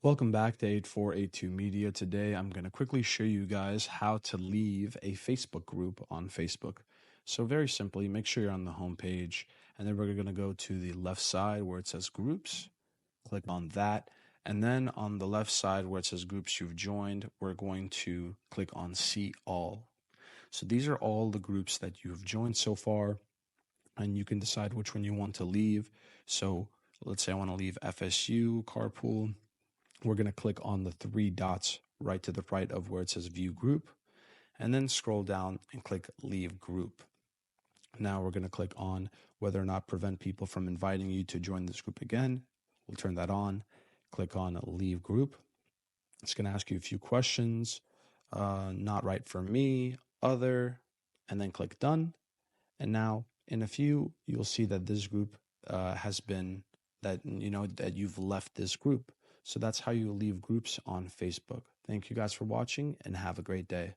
Welcome back to 8482 Media. Today I'm going to quickly show you guys how to leave a Facebook group on Facebook. So very simply, make sure you're on the home page, and then we're going to go to the left side where it says groups. Click on that, and then on the left side where it says groups you've joined, we're going to click on see all. So these are all the groups that you've joined so far, and you can decide which one you want to leave. So let's say I want to leave FSU carpool. We're going to click on the three dots right to the right of where it says view group, and then scroll down and click leave group. Now we're going to click on whether or not prevent people from inviting you to join this group again. We'll turn that on. Click on leave group. It's going to ask you a few questions. Not right for me, other, and then click done. And now in a few, you'll see that this group has been that you've left this group. So that's how you leave groups on Facebook. Thank you guys for watching, and have a great day.